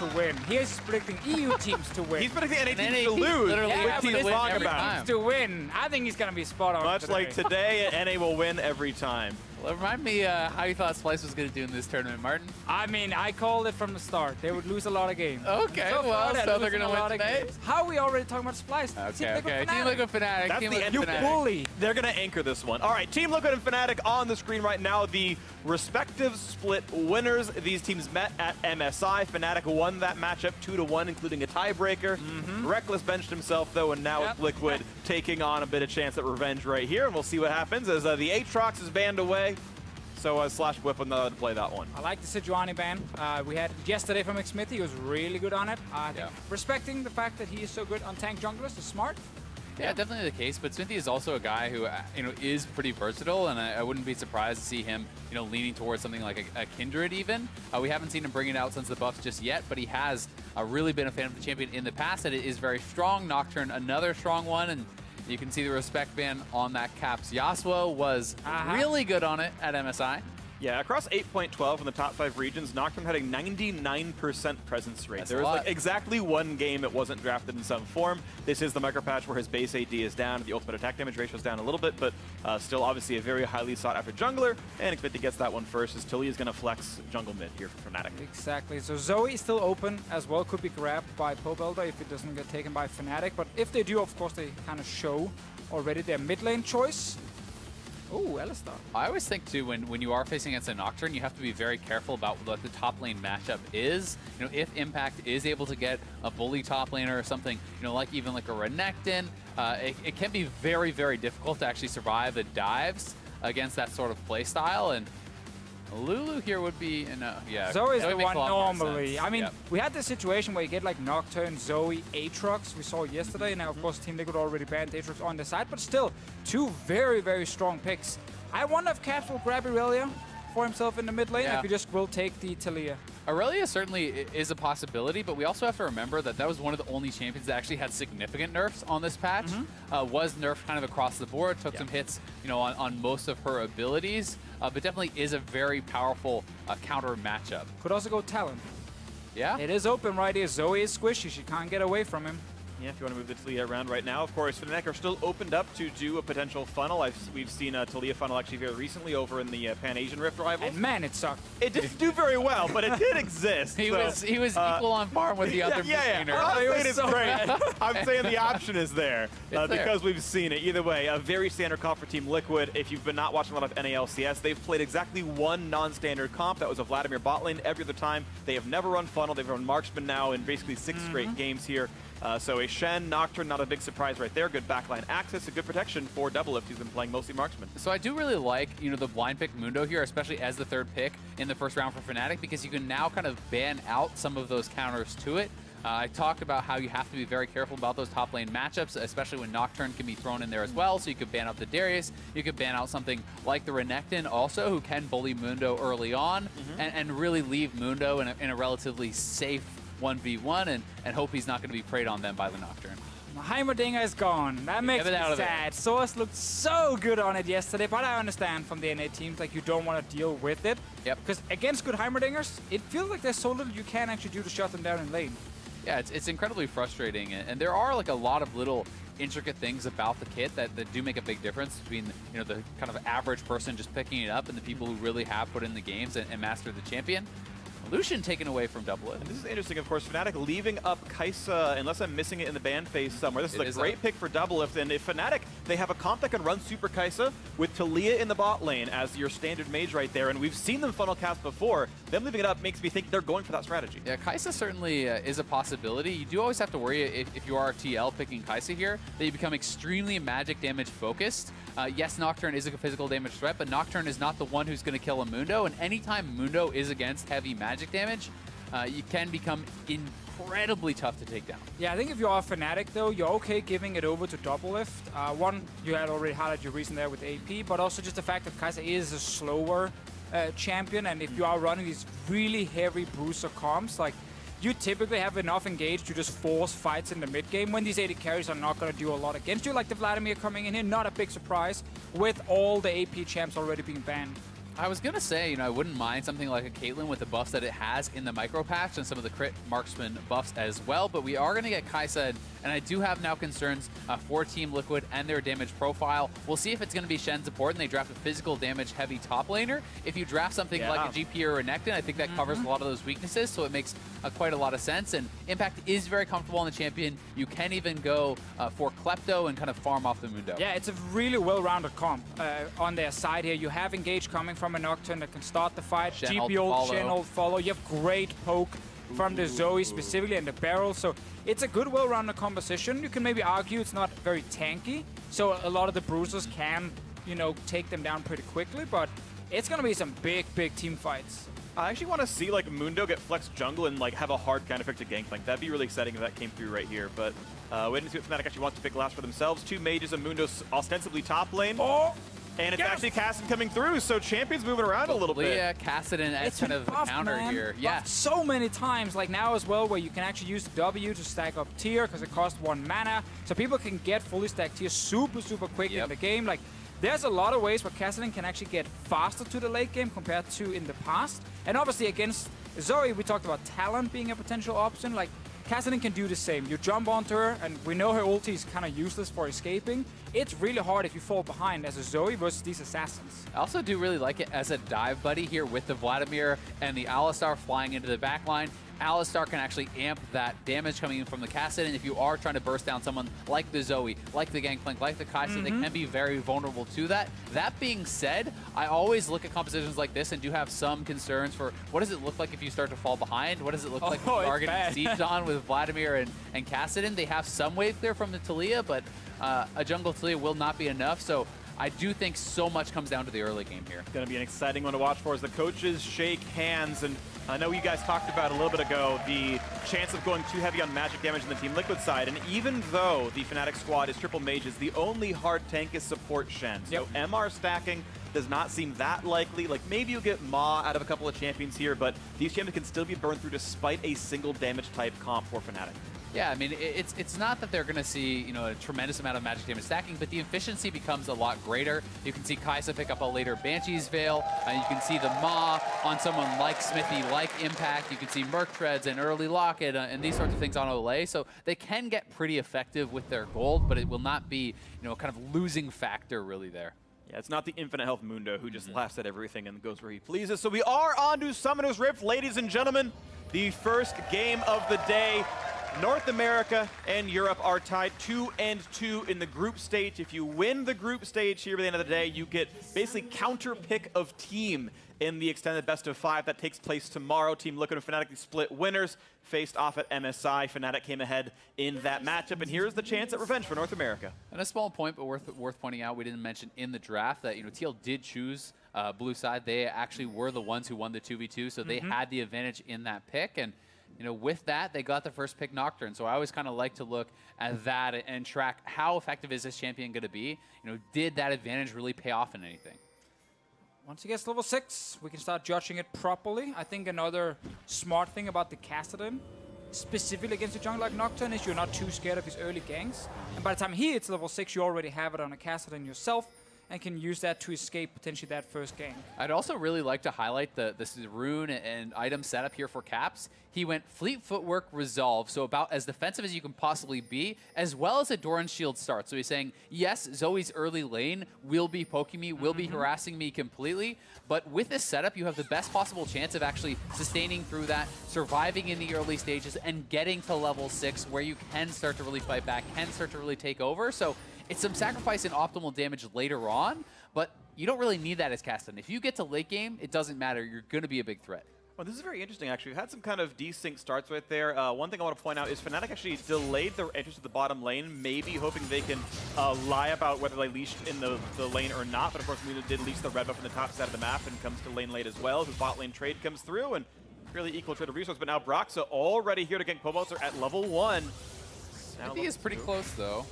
to win. He's predicting EU teams to win. He's predicting NA teams to lose. Yeah, with teams wrong about teams to win. I think he's going to be spot on. Much like today, NA will win every time. Well, remind me how you thought Splice was going to do in this tournament, Martin. I mean, I called it from the start. They would lose a lot of games. Okay, so they're going to win today? How are we already talking about Splice? Okay, Team Liquid Fnatic. That's the end. You bully. They're going to anchor this one. All right, Team Liquid and Fnatic on the screen right now. The respective split winners. These teams met at MSI. Fnatic won that matchup 2-1, including a tiebreaker. Reckless benched himself, though, and now it's Liquid taking on a bit of chance at revenge right here. And we'll see what happens as the Aatrox is banned away. So Slash Whip will not play that one. I like the Sejuani ban. We had yesterday from McSmithy. He was really good on it. Respecting the fact that he is so good on tank junglers is smart. Yeah, definitely the case. But Smithy is also a guy who is pretty versatile, and I wouldn't be surprised to see him leaning towards something like a Kindred even. We haven't seen him bring it out since the buffs just yet, but he has really been a fan of the champion in the past, and it is very strong. Nocturne, another strong one, and you can see the respect ban on that Caps. Yasuo was really good on it at MSI. Yeah, across 8.12 in the top 5 regions, Nocturne had a 99% presence rate. There was like exactly one game it wasn't drafted in some form. This is the micro patch where his base AD is down, the ultimate attack damage ratio is down a little bit, but still obviously a very highly sought after jungler. And Xfinity gets that one first as Tilly is going to flex jungle mid here for Fnatic. Exactly. So Zoe is still open as well, could be grabbed by Pobelder if it doesn't get taken by Fnatic. But if they do, of course, they kind of show already their mid lane choice. Oh, Alistar. I always think, too, when you are facing against a Nocturne, you have to be very careful about what the top lane matchup is. If Impact is able to get a bully top laner or something, like a Renekton, it can be very, very difficult to actually survive the dives against that sort of play style. And Lulu here would be, Zoe is the one normally. I mean, we had this situation where you get like Nocturne, Zoe, Aatrox. We saw yesterday. Now, of course, Team Liquid already banned Aatrox on the side, but still, two very, very strong picks. I wonder if Caps will grab Irelia for himself in the mid lane, if he just will take the Taliyah. Aurelia certainly is a possibility, but we also have to remember that that was one of the only champions that actually had significant nerfs on this patch. Was nerfed kind of across the board, took some hits, on most of her abilities, but definitely is a very powerful counter matchup. Could also go Talon. Yeah. It is open right here. Zoe is squishy. She can't get away from him. Yeah, if you want to move the Taliyah around right now. Of course, Fnatic are still opened up to do a potential funnel. We've seen a Taliyah funnel actually very recently over in the Pan-Asian Rift Rivals. And man, it sucked. It didn't do very well, but it did exist. He was equal on farm with the other I'm not saying it's great. I'm saying the option is there because we've seen it. Either way, a very standard comp for Team Liquid. If you've been not watching a lot of NALCS, they've played exactly one non-standard comp. That was a Vladimir bot lane. Every other time, they have never run funnel. They've run marksman now in basically 6 straight games here. So a Shen, Nocturne, not a big surprise right there. Good backline access, a good protection for Doublelift, who's been playing mostly marksman. So I do really like, the blind pick Mundo here, especially as the 3rd pick in the first round for Fnatic, because you can now kind of ban out some of those counters to it. I talked about how you have to be very careful about those top lane matchups, especially when Nocturne can be thrown in there as well. So you could ban out the Darius, you could ban out something like the Renekton also, who can bully Mundo early on, and really leave Mundo in a relatively safe 1v1 and hope he's not going to be preyed on then by the Nocturne. Heimerdinger is gone. That makes me sad. Source looked so good on it yesterday, but I understand from the NA teams, like, you don't want to deal with it. Because against good Heimerdingers, it feels like there's so little you can actually do to shut them down in lane. Yeah, it's incredibly frustrating, and there are like a lot of little intricate things about the kit that do make a big difference between the kind of average person just picking it up and the people who really have put in the games and mastered the champion. Lucian taken away from Doublelift. And this is interesting, of course. Fnatic leaving up Kai'Sa, unless I'm missing it in the ban phase somewhere. This is a great pick for Doublelift. And if Fnatic, they have a comp that can run Super Kai'Sa with Taliyah in the bot lane as your standard mage right there. And we've seen them funnel cast before. Them leaving it up makes me think they're going for that strategy. Yeah, Kai'Sa certainly is a possibility. You do always have to worry if you are TL picking Kai'Sa here, that you become extremely magic damage focused. Yes, Nocturne is a physical damage threat, but Nocturne is not the one who's going to kill a Mundo. And anytime Mundo is against heavy magic damage, you can become incredibly tough to take down. Yeah, I think if you are a Fnatic, though, you're okay giving it over to Doublelift. One, you had already highlighted your reason there with AP, but also just the fact that Kai'Sa is a slower champion, and if you are running these really heavy bruiser comps, like, you typically have enough engaged to just force fights in the mid game when these AD carries are not going to do a lot against you, like the Vladimir coming in here. Not a big surprise with all the AP champs already being banned. I was going to say, I wouldn't mind something like a Caitlyn with the buffs that it has in the micro patch and some of the crit marksman buffs as well, but we are going to get Kai'Sa, and I do have now concerns for Team Liquid and their damage profile. We'll see if it's going to be Shen support and they draft a physical damage heavy top laner. If you draft something like a GP or a Nectin, I think that covers a lot of those weaknesses, so it makes quite a lot of sense, and Impact is very comfortable on the champion. You can even go for Klepto and kind of farm off the Mundo. Yeah, it's a really well-rounded comp on their side here. You have Engage coming from a Nocturne that can start the fight. GP ult, Shen ult follow. You have great poke from the Zoe specifically and the barrel. So it's a good well-rounded composition. You can maybe argue it's not very tanky. So a lot of the bruisers can, take them down pretty quickly. But it's going to be some big, big team fights. I actually want to see Mundo get flex jungle and have a hard counter pick to Gangplank. That'd be really exciting if that came through right here. But waiting to see what Fnatic actually wants to pick last for themselves. 2 mages and Mundo's ostensibly top lane. Oh! And it's actually Kassadin coming through, so Champion's moving around a little bit. Yeah, Kassadin as kind of a counter here. Yeah, so many times, like now as well, where you can actually use W to stack up tier because it costs 1 mana. So people can get fully stacked tier super, super quick in the game. There's a lot of ways where Kassadin can actually get faster to the late game compared to in the past. And obviously against Zoe, we talked about Talon being a potential option. Kassadin can do the same. You jump onto her, and we know her ulti is kind of useless for escaping. It's really hard if you fall behind as a Zoe versus these assassins. I also do really like it as a dive buddy here with the Vladimir and the Alistar flying into the backline. Alistar can actually amp that damage coming in from the Kassadin, and if you are trying to burst down someone like the Zoe, like the Gangplank, like the Kai'Sa, they can be very vulnerable to that. That being said, I always look at compositions like this and do have some concerns for what does it look like if you start to fall behind? What does it look like if you are getting sieged on with Vladimir and Kassadin? They have some wave clear from the Taliyah, but a jungle Taliyah will not be enough, so I do think so much comes down to the early game here. It's going to be an exciting one to watch for as the coaches shake hands. And I know you guys talked about a little bit ago the chance of going too heavy on magic damage in the Team Liquid side. And even though the Fnatic squad is triple mages, the only hard tank is support Shen. So MR stacking does not seem that likely. Maybe you'll get Ma out of a couple of champions here, but these champions can still be burned through despite a single damage type comp for Fnatic. Yeah, I mean, it's not that they're going to see, a tremendous amount of magic damage stacking, but the efficiency becomes a lot greater. You can see Kai'Sa pick up a later Banshee's Veil, and you can see the Ma on someone like Smithy, like Impact. You can see Merc Treads and early Locket and these sorts of things on Olay. So they can get pretty effective with their gold, but it will not be, kind of losing factor really there. Yeah, it's not the infinite health Mundo who just laughs at everything and goes where he pleases. So we are on to Summoner's Rift, ladies and gentlemen. The first game of the day. North America and Europe are tied 2-2 in the group stage. If you win the group stage here by the end of the day, you get basically counter pick of team in the extended best of 5 that takes place tomorrow. Team Liquid and Fnatic, the split winners, faced off at MSI. Fnatic came ahead in that matchup, and here's the chance at revenge for North America. And a small point, but worth pointing out, we didn't mention in the draft that TL did choose blue side. They actually were the ones who won the 2v2, so they had the advantage in that pick. And with that, they got the first pick Nocturne. So I always kind of like to look at that and track how effective is this champion going to be. Did that advantage really pay off in anything? Once he gets level 6, we can start judging it properly. I think another smart thing about the Kassadin, specifically against a jungle like Nocturne, is you're not too scared of his early ganks. And by the time he hits level 6, you already have it on a Kassadin yourself, and can use that to escape potentially that first gank. I'd also really like to highlight the rune and item setup here for Caps. He went Fleet Footwork Resolve, so about as defensive as you can possibly be, as well as a Doran Shield start. So he's saying, yes, Zoe's early lane will be poking me, will be harassing me completely, but with this setup, you have the best possible chance of actually sustaining through that, surviving in the early stages, and getting to level 6 where you can start to really fight back, can start to really take over. So it's some sacrifice and optimal damage later on, but you don't really need that as Kassadin. If you get to late game, it doesn't matter. You're going to be a big threat. Well, this is very interesting, actually. We've had some kind of desync starts right there. One thing I want to point out is Fnatic actually delayed their entrance to the bottom lane, maybe hoping they can lie about whether they leashed in the lane or not. But of course, Mundo did leash the red buff on the top side of the map and comes to lane late as well. His bot lane trade comes through and fairly equal trade of resource. But now Broxah already here to gank Pobelter at level 1. I think he's pretty close, though.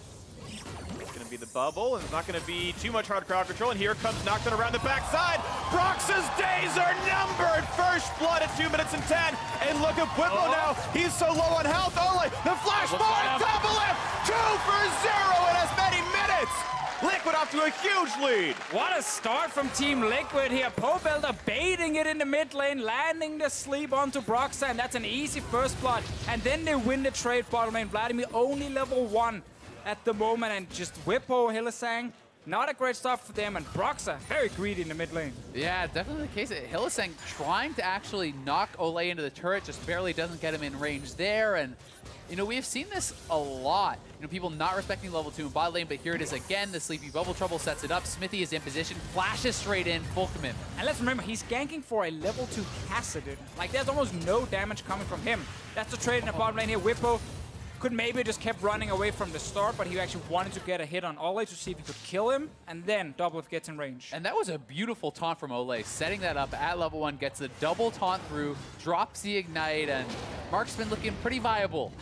It's going to be the bubble, and it's not going to be too much hard crowd control. And here comes Nocturne around the backside. Broxah's days are numbered. First blood at 2 minutes and 10. And look at Whippo now. He's so low on health. Only the flash forward double F. 2 for 0 in as many minutes. Liquid off to a huge lead. What a start from Team Liquid here. Pobelter baiting it in the mid lane, landing the sleep onto Broxa, and that's an easy first blood. And then they win the trade bottom lane. Vladimir only level 1 at the moment, and just Whippo, Hylissang, not a great start for them, and Broxa very greedy in the mid lane. Yeah, definitely the case. Hylissang trying to actually knock Ole into the turret, just barely doesn't get him in range there, and you know, we have seen this a lot. You know, people not respecting level 2 in bot lane, but here it is again. The Sleepy Bubble Trouble sets it up. Smithy is in position, flashes straight in, full commit. And let's remember, he's ganking for a level 2 Kassadin. Like, there's almost no damage coming from him. That's the trade in the bottom lane here. Whippo could maybe just kept running away from the start, but he actually wanted to get a hit on Ole to see if he could kill him, and then Doublelift gets in range. And that was a beautiful taunt from Ole, setting that up at level 1, gets the double taunt through, drops the ignite, and Mark's been looking pretty viable.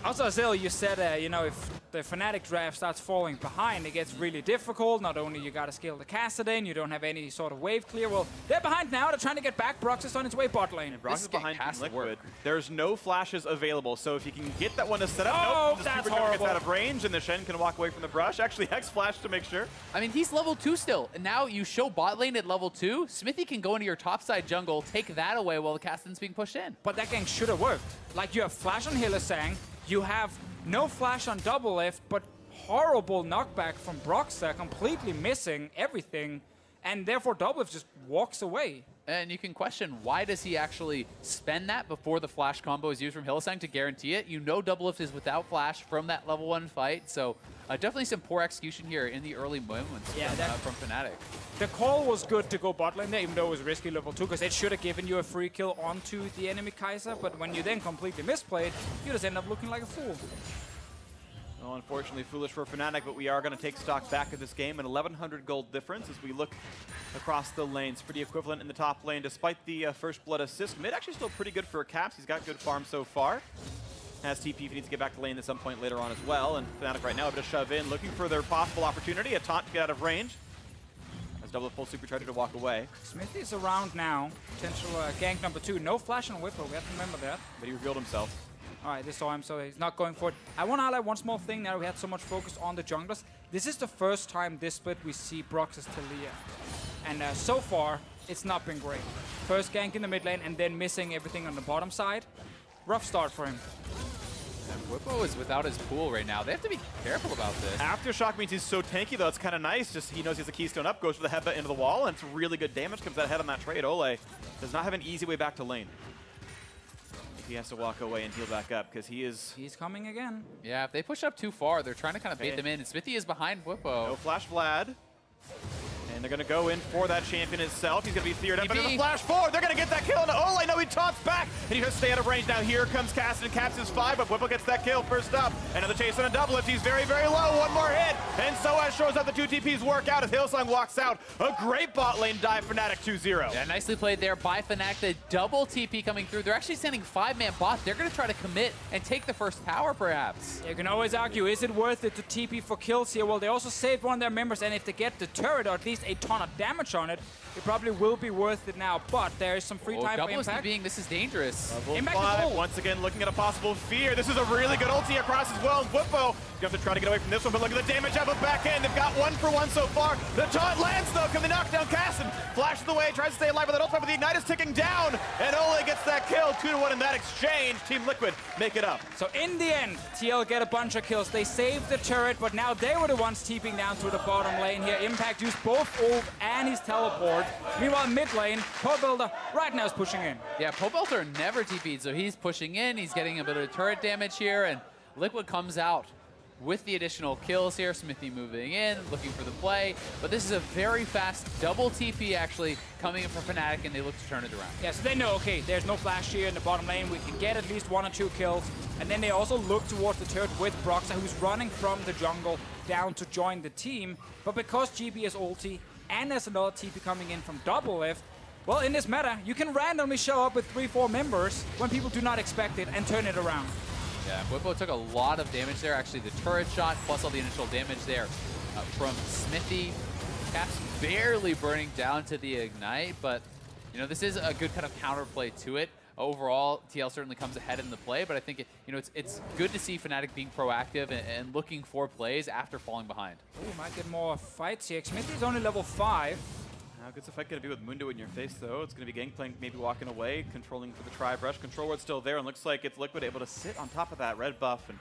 Also, Azil, you said, you know, if the Fnatic draft starts falling behind, it gets really difficult. Not only you gotta scale the Kassadin, you don't have any sort of wave clear. Well, they're behind now. They're trying to get back. Brox is on its way bot lane. Brox is behind Liquid. There's no flashes available, so if you can get that one to set up, oh, the that's Super Cover horrible. gets out of range, and the Shen can walk away from the brush. Actually, Hex flash to make sure. I mean, he's level 2 still, and now you show bot lane at level 2. Smithy can go into your topside jungle, take that away while the Kassadin's being pushed in. But that gank should have worked. Like, you have flash on Hylissang, you have no flash on Doublelift, but horrible knockback from Broxa, completely missing everything, and therefore Doublelift just walks away. And you can question, why does he actually spend that before the flash combo is used from Hylissang to guarantee it? You know Doublelift is without flash from that level 1 fight, so definitely some poor execution here in the early moments from Fnatic. The call was good to go bot lane there, even though it was risky level 2, because it should have given you a free kill onto the enemy Kai'Sa, but when you then completely misplayed, you just end up looking like a fool. Well, unfortunately, foolish for Fnatic, but we are going to take stock back of this game. An 1,100 gold difference as we look across the lanes. Pretty equivalent in the top lane, despite the first blood assist. Mid actually still pretty good for Caps. He's got good farm so far. Has TP if he needs to get back to lane at some point later on as well. And Fnatic right now a bit of shove in, looking for their possible opportunity. A taunt to get out of range. As Double full super charger to walk away. Smithy's around now. Potential gank number 2. No flash on Whippo, we have to remember that. But he revealed himself. All right, they saw him, so he's not going for it. I want to highlight one small thing now. We had so much focus on the junglers. This is the first time this split we see Brox's Talia. And so far, it's not been great. First gank in the mid lane and then missing everything on the bottom side. Rough start for him. And Whippo is without his pool right now. They have to be careful about this. Aftershock means he's so tanky, though. It's kind of nice. Just he knows he has a keystone up, goes for the headbutt into the wall, and it's really good damage. Comes out ahead on that trade. Ole does not have an easy way back to lane. He has to walk away and heal back up because He's coming again. Yeah, if they push up too far, they're trying to kind of bait them in. And Smithy is behind Whippo. No flash Vlad. And they're going to go in for that champion itself. He's going to be feared up. But there's a flash forward. They're going to get that kill into Ole. No, he taunts back. And he has to stay out of range. Now here comes Kassadin. Caps is 5, but Whippo gets that kill first up. Another chase on a double lift. He's very, very low. One more hit. And Soaz shows up. The 2 TPs work out as Hylissang walks out. A great bot lane dive for Fnatic 2-0. Yeah, nicely played there by Fnatic. The double TP coming through. They're actually sending 5-man bot. They're going to try to commit and take the first tower, perhaps. You can always argue, is it worth it to TP for kills here? Well, they also saved one of their members, and if they get the turret or at least a ton of damage on it, it probably will be worth it now. But there is some free time for Impact. This is dangerous. Impact 5, once again looking at a possible fear. This is a really good ulti across as well. Whippo, you have to try to get away from this one, but look at the damage out of the back end. They've got 1 for 1 so far. The taunt lands though. Can they knock down Kassadin? Flashes away, tries to stay alive with that ultimate, but the ignite is ticking down. And Ole gets that kill. 2-1 in that exchange. Team Liquid make it up. So in the end, TL get a bunch of kills. They saved the turret, but now they were the ones TPing down to the bottom lane here. Impact used both ult and his teleport. Meanwhile, mid lane, Pobelter right now is pushing in. Yeah, Pobelter never TP'd, so he's pushing in. He's getting a bit of turret damage here, and Liquid comes out with the additional kills here. Smithy moving in, looking for the play. But this is a very fast double TP actually coming in for Fnatic, and they look to turn it around. Yeah, so they know, okay, there's no flash here in the bottom lane. We can get at least 1 or 2 kills. And then they also look towards the turret with Broxa, who's running from the jungle down to join the team. But because GB is ulti, and there's another TP coming in from Doublelift, well, in this meta, you can randomly show up with 3-4 members when people do not expect it and turn it around. Yeah, Whippo took a lot of damage there. Actually, the turret shot plus all the initial damage there from Smithy. Caps barely burning down to the ignite, but you know, this is a good kind of counterplay to it. overall, TL certainly comes ahead in the play, but I think it's good to see Fnatic being proactive and looking for plays after falling behind. Oh, might get more fights here. Xmithie's only level 5. How good's the fight going to be with Mundo in your face, though? It's going to be Gangplank maybe walking away, controlling for the tri-brush. Control ward's still there, and looks like it's Liquid able to sit on top of that red buff. And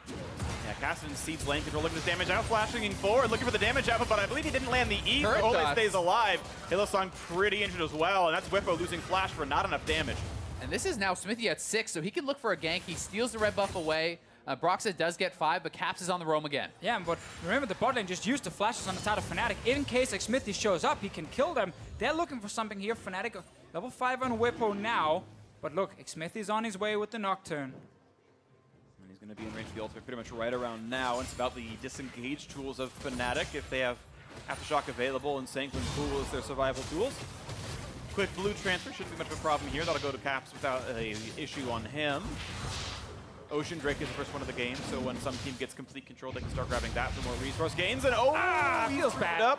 yeah, Cassidy seeds lane control, looking at his damage out, flashing forward, looking for the damage output, but I believe he didn't land the E, so only stays alive. Hillsong pretty injured as well, and that's Whippo losing flash for not enough damage. And this is now Xmithie at 6, so he can look for a gank. He steals the red buff away. Broxah does get 5, but Caps is on the roam again. Yeah, but remember the bot lane just used the flashes on the side of Fnatic. In case Xmithie shows up, he can kill them. They're looking for something here. Fnatic level 5 on Whippo now. But look, Xmithie's on his way with the Nocturne. And he's going to be in range of the ultimate pretty much right around now. It's about the disengage tools of Fnatic. If they have Aftershock available and Sanguine Pool as their survival tools. Quick blue transfer shouldn't be much of a problem here. That'll go to Caps without an issue on him. Ocean Drake is the first one of the game, so when some team gets complete control, they can start grabbing that for more resource gains. And feels bad. Up.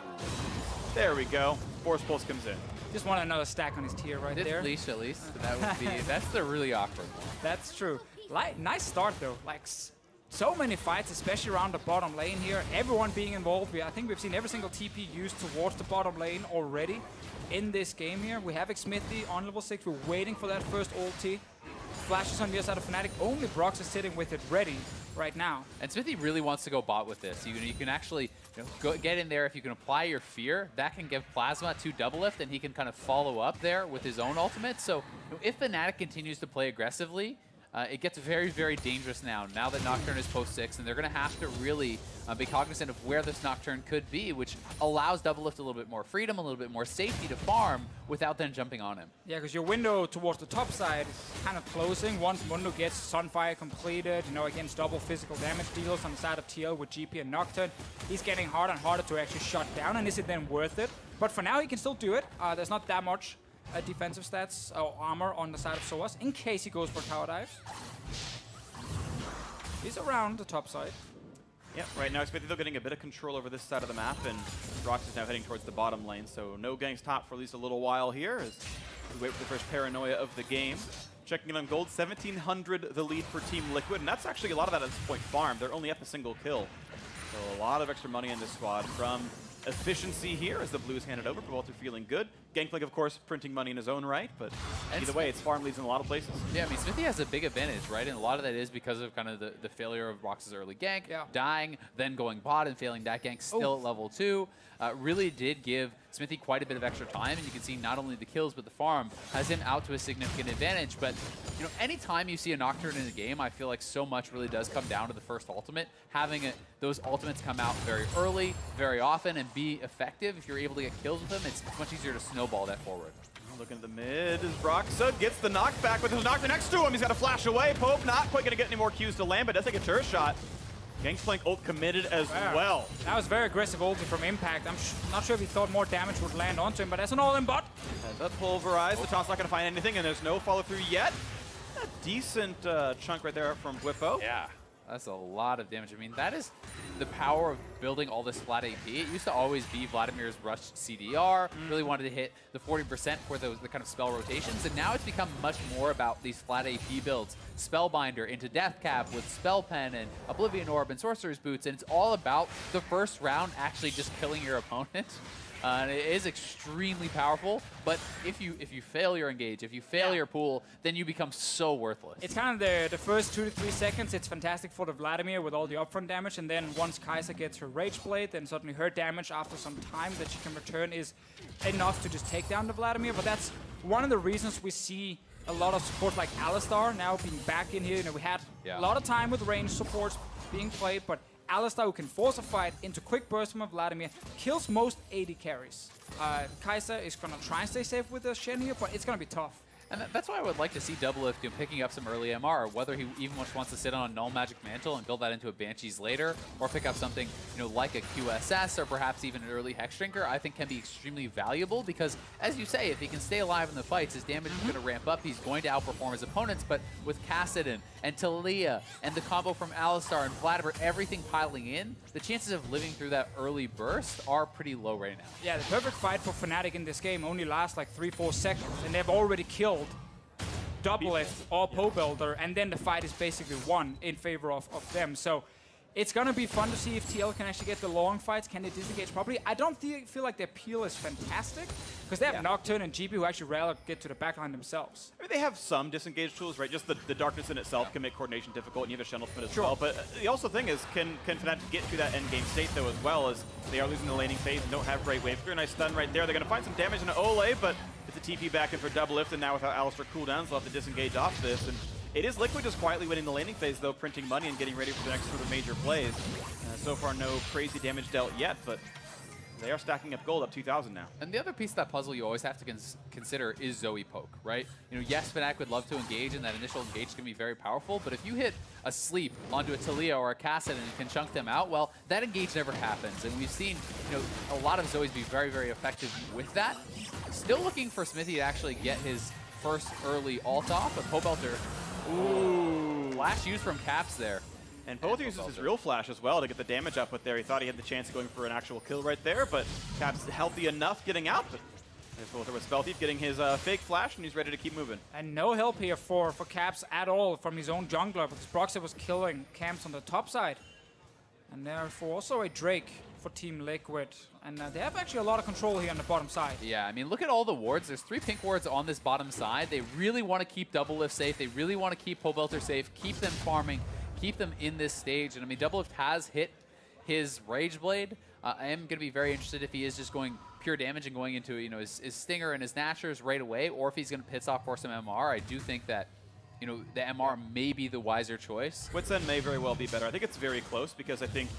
There we go. Force Pulse comes in. Just want another stack on his tier right there. Leash at least. That would be that's the really awkward one. That's true. Nice start though. Like so many fights, especially around the bottom lane here. Everyone being involved. I think we've seen every single TP used towards the bottom lane already in this game here. We have Xmithie on level 6. We're waiting for that first ulti. Flashes on the other side of Fnatic. Only Brox is sitting with it ready right now. And Xmithie really wants to go bot with this. You can actually go get in there. If you can apply your fear, that can give Plasma 2 double lift, and he can kind of follow up there with his own ultimate. So if Fnatic continues to play aggressively, it gets very, very dangerous now that Nocturne is post 6, and they're going to have to really be cognizant of where this Nocturne could be, which allows Double Lift a little bit more freedom, a little bit more safety to farm without then jumping on him. Yeah, because your window towards the top side is kind of closing. Once Mundo gets Sunfire completed, against double physical damage deals on the side of TL with GP and Nocturne, he's getting harder and harder to actually shut down, and is it then worth it? But for now, he can still do it. There's not that much defensive stats or armor on the side of Soas in case he goes for tower dive. He's around the top side. Yeah, right now Xmithie getting a bit of control over this side of the map, and Rox is now heading towards the bottom lane, so no ganks top for at least a little while here as we wait for the first paranoia of the game. Checking in on gold, 1,700 the lead for Team Liquid, and that's actually a lot of that at this point farm. They're only up a single kill. So a lot of extra money in this squad from efficiency here as the blues handed over, but Walter feeling good. Gangplank, of course, printing money in his own right, but either way, it's farm leads in a lot of places. Yeah, I mean, Xmithie has a big advantage, right? And a lot of that is because of kind of the failure of Rox's early gank, dying, then going bot and failing that gank still at level 2. Really did give Xmithie quite a bit of extra time, and you can see not only the kills, but the farm has him out to a significant advantage. But, anytime you see a Nocturne in a game, I feel like so much really does come down to the first ultimate. Having those ultimates come out very early, very often, and be effective. If you're able to get kills with them, it's much easier to snowball that forward. Looking at the mid as Broxah gets the knockback with his Nocturne next to him. He's got to flash away. Pope not quite going to get any more Qs to land, but does take a turret shot. Gangplank ult committed as well. That was very aggressive ulti from Impact. I'm not sure if he thought more damage would land onto him, but that's an all-in bot. That's pulverized. The toss not going to find anything, and there's no follow-through yet. A decent chunk right there from Whippo. Yeah, that's a lot of damage. I mean, that is the power of building all this flat AP. It used to always be Vladimir's rush CDR, really wanted to hit the 40% for the kind of spell rotations, and now it's become much more about these flat AP builds. Spellbinder into Death Cap with Spell Pen and Oblivion Orb and Sorcerer's Boots, and it's all about the first round actually just killing your opponent. And it is extremely powerful, but if you fail your engage, if you fail your pool, then you become so worthless. It's kind of the first 2 to 3 seconds, it's fantastic for the Vladimir with all the upfront damage, and then once Kai'Sa gets her Rage Blade, then suddenly her damage after some time that she can return is enough to just take down the Vladimir. But that's one of the reasons we see a lot of support like Alistar now being back in here. We had a lot of time with range supports being played, but Alistar, who can force a fight into quick burst from a Vladimir, kills most AD carries. Kai'Sa is going to try and stay safe with the Shen here, but it's going to be tough. And that's why I would like to see Double Lift picking up some early MR, or whether he even wants to sit on a Null Magic Mantle and build that into a Banshees later, or pick up something like a QSS, or perhaps even an early Hex Drinker, I think can be extremely valuable, because, as you say, if he can stay alive in the fights, his damage is going to ramp up, he's going to outperform his opponents, but with Kassadin and Taliyah and the combo from Alistar and Vladimir, everything piling in, the chances of living through that early burst are pretty low right now. Yeah, the perfect fight for Fnatic in this game only lasts like 3-4 seconds, and they've already killed Doublelift or Pobelter, and then the fight is basically won in favor of them. So it's going to be fun to see if TL can actually get the long fights. Can they disengage properly? I don't feel like their peel is fantastic, because they have Nocturne and GP who actually rarely get to the backline themselves. I mean, they have some disengage tools, right? Just the darkness in itself can make coordination difficult, and you have a Shenel Smith as well. But the also thing is, can Fnatic get to that end game state, though, as well, as they are losing the laning phase and don't have great wave clear. Nice stun right there. They're going to find some damage in an Ole, but it's a TP back in for Doublelift, and now without Alistar cooldowns, they'll have to disengage off this. And it is Liquid just quietly winning the laning phase, though, printing money and getting ready for the next sort of major plays. So far, no crazy damage dealt yet, but they are stacking up gold, up 2,000 now. And the other piece of that puzzle you always have to consider is Zoe poke, right? You know, yes, Fnatic would love to engage, and that initial engage can be very powerful, but if you hit a sleep onto a Taliyah or a Kassadin and can chunk them out, well, that engage never happens. And we've seen, you know, a lot of Zoes be very, very effective with that. Still looking for Smithy to actually get his first early ult off, but Pobelter, ooh, flash used from Caps there. And Pobelter uses his real flash as well to get the damage output there. He thought he had the chance of going for an actual kill right there, but Caps healthy enough getting out. But Pobelter was Spell Thief getting his fake flash, and he's ready to keep moving. And no help here for Caps at all from his own jungler, because Broxah was killing camps on the top side. And therefore also a Drake for Team Liquid. And they have actually a lot of control here on the bottom side. Yeah, I mean, look at all the wards. There's 3 pink wards on this bottom side. They really want to keep Doublelift safe. They really want to keep Pobelter safe, keep them farming, keep them in this stage. And I mean, Doublelift has hit his Rage Blade. I am going to be very interested if he is just going pure damage and going into, you know, his Stinger and his Nashers right away, or if he's going to piss off for some MR. I do think that, you know, the MR may be the wiser choice. Witsend may very well be better. I think it's very close, because I think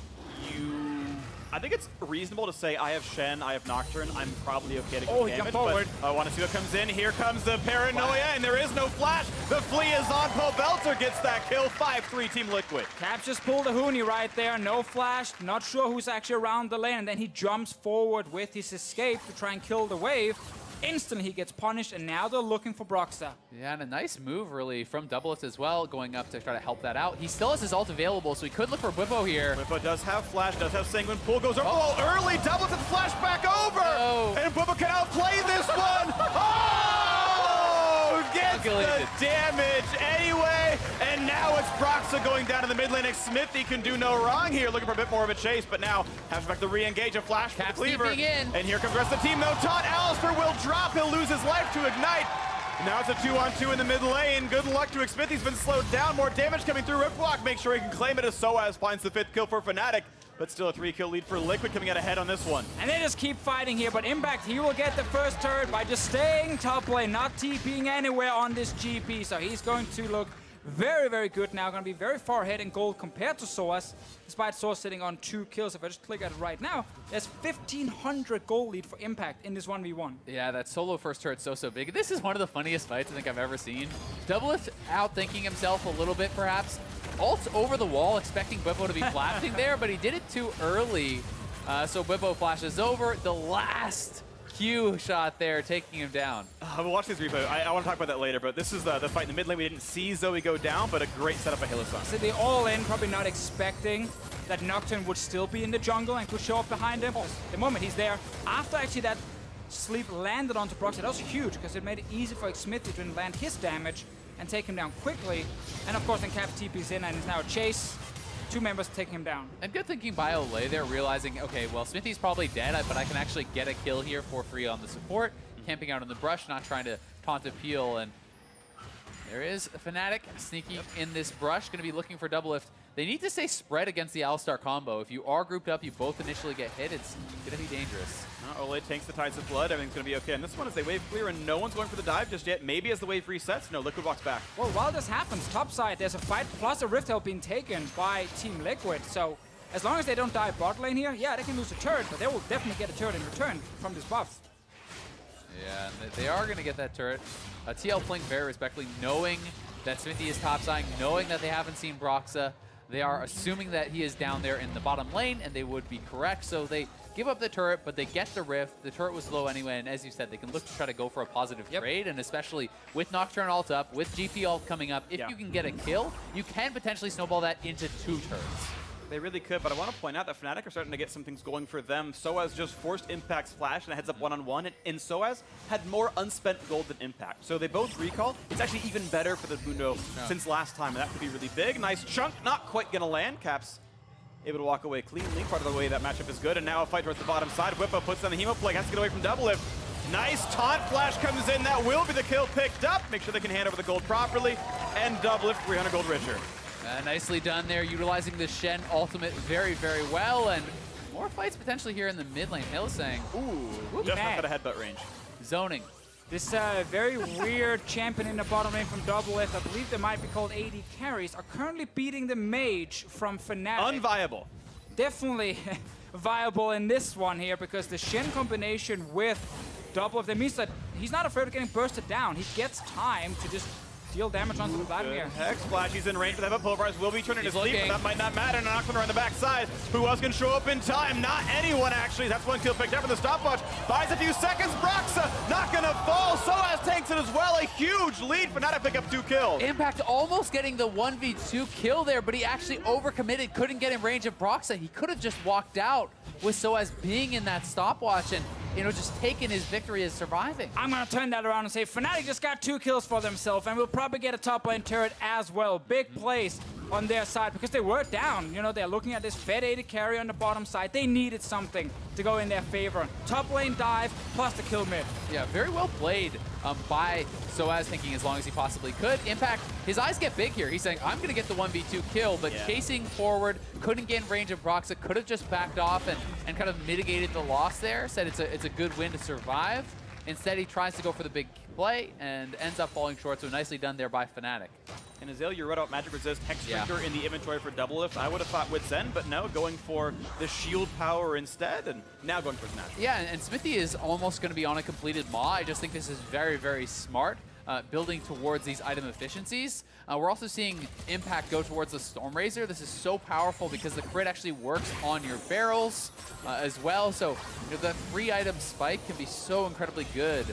it's reasonable to say I have Shen, I have Nocturne, I'm probably okay to get damage, but I want to see what comes in. Here comes the Paranoia, and there is no flash. The flea is on. Pobelter gets that kill. 5-3 Team Liquid. Caps just pulled a Hoonie right there. No flash. Not sure who's actually around the lane, and then he jumps forward with his escape to try and kill the wave. Instantly he gets punished, and now they're looking for Broxah. Yeah, and a nice move really from Doublelift as well, going up to try to help that out. He still has his ult available, so he could look for Bwipo here. Bwipo does have flash, does have Sanguine. Pool goes over early. Doublelift has flash back over. No. And Bwipo can outplay this one. Oh! Gets the damage anyway. And now it's Broxah going down in the mid lane. Smithy can do no wrong here, looking for a bit more of a chase, but now has back to re-engage a flash for the cleaver. And here comes the rest of the team, though. Taunt Alistar will drop. He'll lose his life to Ignite. Now it's a 2-on-2 in the mid lane. Good luck to Xmith. He's been slowed down. More damage coming through. Ripwalk, make sure he can claim it as Soaz finds the 5th kill for Fnatic. But still a 3-kill lead for Liquid, coming out ahead on this one. And they just keep fighting here, but Impact, he will get the first turret by just staying top lane, not TPing anywhere on this GP. So he's going to look very, very good now. Going to be very far ahead in gold compared to Soaz, despite Soaz sitting on 2 kills. If I just click at it right now, there's 1,500 gold lead for Impact in this 1v1. Yeah, that solo first turret's so big. This is one of the funniest fights I think I've ever seen. Doublelift outthinking himself a little bit, perhaps. Ult over the wall, expecting Bwipo to be flashing there, but he did it too early. So Bwipo flashes over. The last Q shot there, taking him down. We'll watch this replay. I want to talk about that later, but this is the fight in the mid lane. We didn't see Zoe go down, but a great setup by Hylissang. So they all in, probably not expecting that Nocturne would still be in the jungle and could show up behind him. The moment he's there, after actually that sleep landed onto Broxah, that was huge, because it made it easy for Xmith to land his damage and take him down quickly. And of course, then Cap TP's in, and it's now a chase. 2 members taking him down. And good thinking by Ole there, realizing, okay, well, Smithy's probably dead, but I can actually get a kill here for free on the support. Camping out in the brush, not trying to taunt a peel. And there is a Fnatic sneaking in this brush, going to be looking for Doublelift. They need to stay spread against the Alistar combo. If you are grouped up, you both initially get hit, it's going to be dangerous. Ole tanks the Tides of Blood. Everything's going to be okay. And this one is they wave clear, and no one's going for the dive just yet. Maybe as the wave resets. No, Liquid walks back. Well, while this happens, top side, there's a fight plus a Rift Help being taken by Team Liquid. So as long as they don't die bot lane here, yeah, they can lose a turret, but they will definitely get a turret in return from this buff. Yeah, and they are going to get that turret. TL playing very respectfully, knowing that Smithy is topside, knowing that they haven't seen Broxah. They are assuming that he is down there in the bottom lane, and they would be correct. So they give up the turret, but they get the Rift. The turret was low anyway, and as you said, they can look to try to go for a positive trade, and especially with Nocturne ult up, with GP ult coming up, if you can get a kill, you can potentially snowball that into 2 turrets. They really could, but I want to point out that Fnatic are starting to get some things going for them. Soaz just forced Impact's flash and a heads up one-on-one, and Soaz had more unspent gold than Impact. So they both recall. It's actually even better for the Mundo since last time, and that could be really big. Nice chunk, not quite going to land. Caps able to walk away cleanly. Part of the way that matchup is good, and now a fight towards the bottom side. Whippo puts on the Hemo Plague, has to get away from Double Lift. Nice taunt flash comes in. That will be the kill picked up. Make sure they can hand over the gold properly, and Double Lift 300 gold richer. Nicely done there, utilizing the Shen ultimate very, very well, and more fights potentially here in the mid lane. Hylissang, Ooh, just not at headbutt range. Zoning. This very weird champion in the bottom lane from Double Lift, I believe they might be called AD carries, are currently beating the mage from Fnatic. Unviable. Definitely viable in this one here, because the Shen combination with Double Lift, that means that he's not afraid of getting bursted down. He gets time to just deal damage onto the Vladimir. Hex Flash, he's in range for that, but Pulverize will be turning to sleep, but that might not matter. Noxman around the backside. Who else can show up in time? Not anyone, actually. That's one kill picked up in the stopwatch. Buys a few seconds. Broxa not gonna fall. Soaz takes it as well. A huge lead. Fnatic pick up 2 kills. Impact almost getting the 1v2 kill there, but he actually overcommitted, couldn't get in range of Broxa. He could have just walked out with Soaz being in that stopwatch and, you know, just taking his victory as surviving. I'm going to turn that around and say Fnatic just got 2 kills for themselves, and we'll probably get a top lane turret as well. Big plays on their side, because they were down. You know, they're looking at this Fed AD carry on the bottom side. They needed something to go in their favor. Top lane dive, plus the kill mid. Yeah, very well played by Soaz, thinking as long as he possibly could. Impact, his eyes get big here. He's saying, I'm going to get the 1v2 kill, but chasing forward, couldn't get in range of Broxa, could have just backed off and kind of mitigated the loss there. Said it's a good win to survive. Instead, he tries to go for the big play and ends up falling short, so nicely done there by Fnatic. And Azale, you wrote out Magic Resist, Hex Drinker in the inventory for Double Lift. I would have thought Wit's End, but no, going for the shield power instead, and now going for Fnatic. Yeah, and Smithy is almost going to be on a completed Maw. I just think this is very, very smart, building towards these item efficiencies. We're also seeing Impact go towards the Stormrazor. This is so powerful because the crit actually works on your barrels as well. So, you know, the 3-item spike can be so incredibly good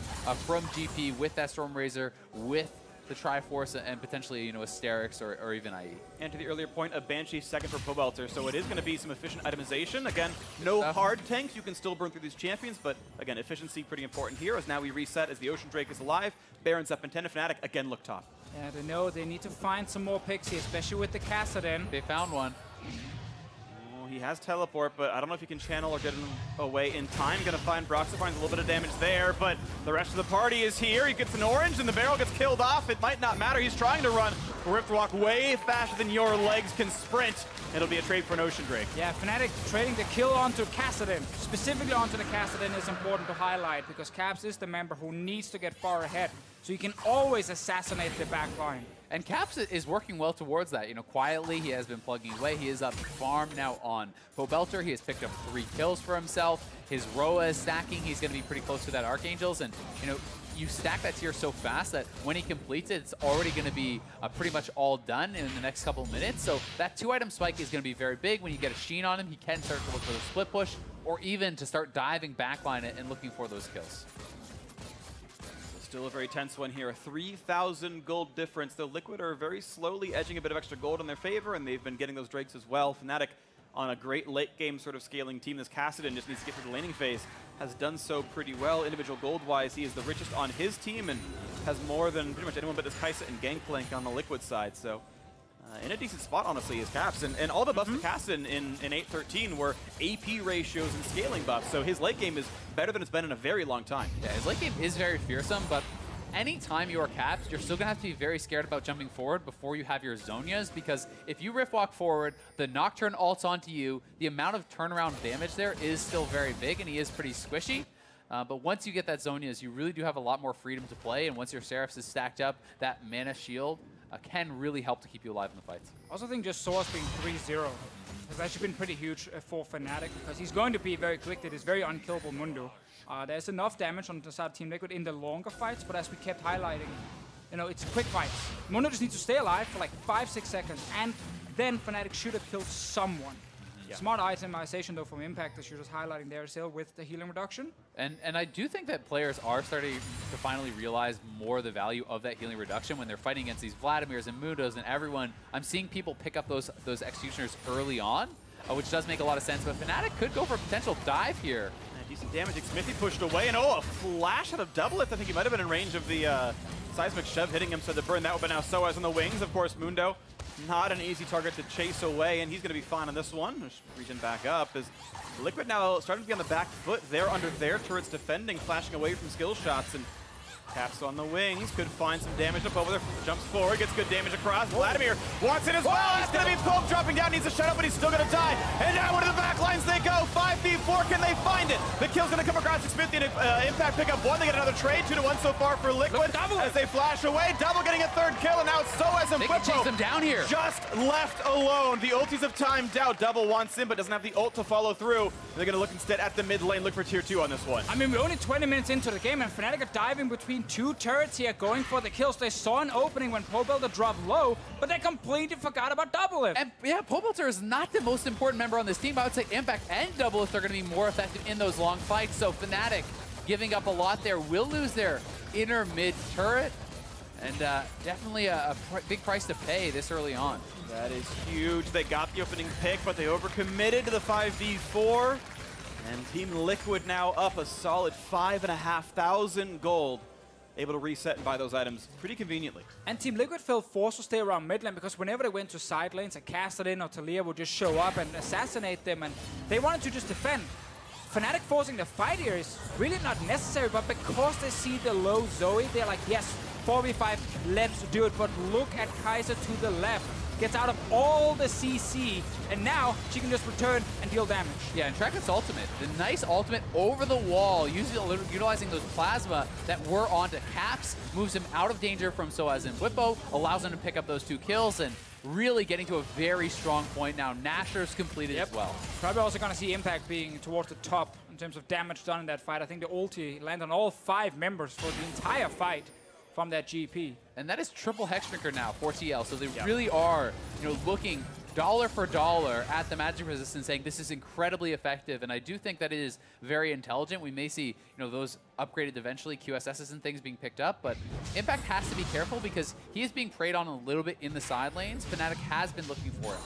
from GP with that Stormrazor, with the Triforce, and potentially, you know, Asterix or even IE. And to the earlier point, a Banshee second for Pobelter, so it is going to be some efficient itemization. Again, no hard tanks. You can still burn through these champions, but again, efficiency pretty important here, as now we reset as the Ocean Drake is alive. Baron's up in 10. Fnatic again look top. Yeah, they know they need to find some more picks here, especially with the Kassadin. They found one. He has teleport, but I don't know if he can channel or get him away in time. Gonna find Broxa, finds a little bit of damage there, but the rest of the party is here. He gets an orange, and the barrel gets killed off. It might not matter. He's trying to run. Rift Walk way faster than your legs can sprint. It'll be a trade for an Ocean Drake. Yeah, Fnatic trading the kill onto Kassadin. Specifically onto the Kassadin is important to highlight, because Caps is the member who needs to get far ahead, so you can always assassinate the back line. And Caps is working well towards that. You know, quietly, he has been plugging away. He is up farm now on Pobelter. He has picked up 3 kills for himself. His Roa is stacking. He's going to be pretty close to that Archangels. And, you know, you stack that tier so fast that when he completes it, it's already going to be pretty much all done in the next couple of minutes. So that 2-item spike is going to be very big. When you get a Sheen on him, he can start to look for the split push, or even to start diving backline and looking for those kills. Still a very tense one here. A 3,000 gold difference. The Liquid are very slowly edging a bit of extra gold in their favor, and they've been getting those Drakes as well. Fnatic, on a great late-game sort of scaling team, this Kassadin just needs to get through the laning phase, has done so pretty well. Individual gold-wise, he is the richest on his team and has more than pretty much anyone but this Kai'Sa and Gangplank on the Liquid side. So in a decent spot, honestly, is Caps. And all the buffs to Kassadin in 8.13 were AP ratios and scaling buffs. So his late game is better than it's been in a very long time. Yeah, his late game is very fearsome, but anytime you are Caps, you're still going to have to be very scared about jumping forward before you have your Zhonya's, because if you Rift Walk forward, the Nocturne ults onto you, the amount of turnaround damage there is still very big, and he is pretty squishy. But once you get that Zhonya's, you really do have a lot more freedom to play, and once your Seraphs is stacked up, that mana shield can really help to keep you alive in the fights. I also think just Soaz being 3-0 has actually been pretty huge for Fnatic, because he's going to be very quick. It is very unkillable Mundo. There's enough damage on the side of Team Liquid in the longer fights, but as we kept highlighting, you know, it's quick fights. Mundo just needs to stay alive for like 5-6 seconds, and then Fnatic should have killed someone. Yeah. Smart itemization, though, from Impact, as you're just highlighting there, still with the healing reduction. And I do think that players are starting to finally realize more the value of that healing reduction when they're fighting against these Vladimirs and Mundos and everyone. I'm seeing people pick up those Executioners early on. which does make a lot of sense. But Fnatic could go for a potential dive here. Decent damage. Smithy pushed away, and a flash out of double lift. I think he might have been in range of the seismic shove hitting him, so to burn that one. But now Soaz on the wings. Of course, Mundo, not an easy target to chase away, and he's going to be fine on this one. Just reaching back up. Is Liquid now starting to be on the back foot. They're under their turrets defending, flashing away from skill shots, and Caps on the wings, could find some damage up over there, jumps forward, gets good damage across. Vladimir wants it as well, he's going to be poked, dropping down, needs a shut up, but he's still going to die. And now into the back lines they go, 5v4, can they find it? The kill's going to come across Smithy, and Impact pick up one, they get another trade, 2-1 so far for Liquid. As they flash away, Double getting a third kill, and now it's Soaz and They can chase them down here. Just left alone. The ultis have timed out. Double wants in, but doesn't have the ult to follow through. They're going to look instead at the mid lane, look for tier 2 on this one. I mean, we're only 20 minutes into the game, and Fnatic are diving between two turrets here, going for the kills. They saw an opening when Pobelter dropped low, but they completely forgot about Doublelift. And yeah, Pobelter is not the most important member on this team. I would say Impact and Doublelift are going to be more effective in those long fights. So Fnatic giving up a lot there, will lose their inner mid turret, and definitely a big price to pay this early on. That is huge. They got the opening pick, but they overcommitted to the 5v4. And Team Liquid now up a solid 5,500 gold. Able to reset and buy those items pretty conveniently. And Team Liquid felt forced to stay around mid lane because whenever they went to side lanes, a Castellan or Talia would just show up and assassinate them, and they wanted to just defend. Fnatic forcing the fight here is really not necessary, but because they see the low Zoe, they're like, yes, 4v5, let's do it. But look at Kai'Sa to the left. Gets out of all the CC, and now she can just return and deal damage. Yeah, and Treket's ultimate, the nice ultimate over the wall, utilizing those plasma that were onto Caps, moves him out of danger from Soaz and Whippo, allows him to pick up those 2 kills, and really getting to a very strong point now. Nasher's completed as well. Probably also going to see Impact being towards the top in terms of damage done in that fight. I think the ulti landed on all 5 members for the entire fight from that GP. And that is triple Hexdrinker now for TL, so they really are, looking dollar for dollar at the magic resistance, saying this is incredibly effective, and I do think that it is very intelligent. We may see, those upgraded eventually, QSSs and things being picked up, but Impact has to be careful because he is being preyed on a little bit in the side lanes. Fnatic has been looking for him.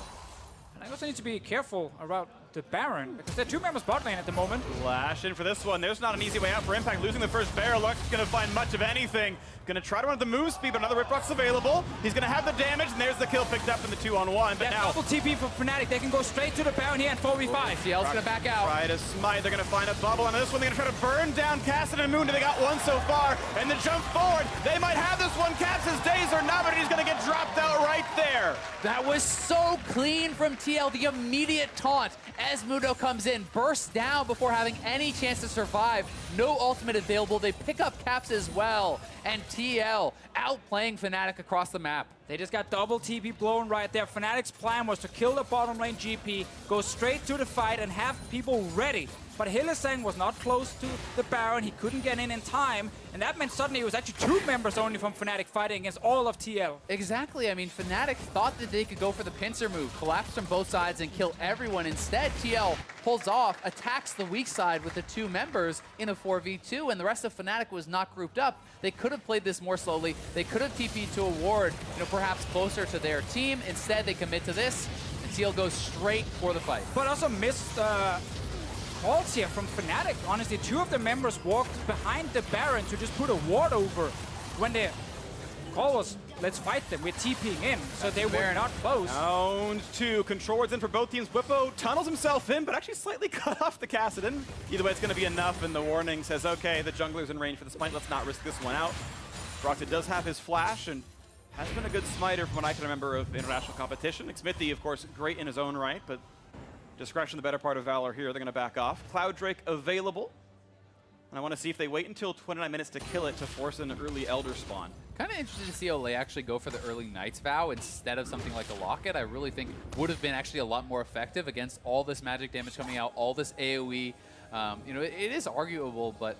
And I also need to be careful about the Baron, because there are 2 members bot lane at the moment. Flash in for this one. There's not an easy way out for Impact. Losing the first barrel, Lux is going to find much of anything. Going to try to run the move speed, but another Ripbox available. He's going to have the damage, and there's the kill picked up in the 2-on-1. But now double TP for Fnatic. They can go straight to the Baron here and 4v5. TL's going to back out. Try to smite. They're going to find a bubble. And on this one, they're going to try to burn down Cassidy and Moon. They got one so far. And the jump forward. They might have this one. Caps' days are not, but he's going to get dropped out right there. That was so clean from TL. The immediate taunt as Mundo comes in, bursts down before having any chance to survive. No ultimate available. They pick up Caps as well. And TL outplaying Fnatic across the map. They just got double TP blown right there. Fnatic's plan was to kill the bottom lane GP, go straight to the fight, and have people ready. But Hylissang was not close to the Baron. He couldn't get in time. And that meant suddenly it was actually 2 members only from Fnatic fighting against all of TL. Exactly. I mean, Fnatic thought that they could go for the pincer move, collapse from both sides and kill everyone. Instead, TL pulls off, attacks the weak side with the 2 members in a 4v2, and the rest of Fnatic was not grouped up. They could have played this more slowly. They could have TP'd to a ward, perhaps closer to their team. Instead, they commit to this, and TL goes straight for the fight. But also missed calls here from Fnatic. Honestly, 2 of the members walked behind the Baron to just put a ward over when the call was, let's fight them. We're TPing in, so they were not close. Round 2. Control wards in for both teams. Whippo tunnels himself in, but actually slightly cut off the Cassidy. Either way, it's going to be enough, and the warning says, okay, the jungler's in range for the smite. Let's not risk this one out. Broxah does have his flash, and has been a good smiter from what I can remember of international competition. Smithy, of course, great in his own right, but discretion the better part of Valor here. They're going to back off. Cloud Drake available. And I want to see if they wait until 29 minutes to kill it to force an early Elder spawn. Kind of interested to see Olay actually go for the early Knight's Vow instead of something like a Locket. I really think would have been actually a lot more effective against all this magic damage coming out, all this AoE. It is arguable, but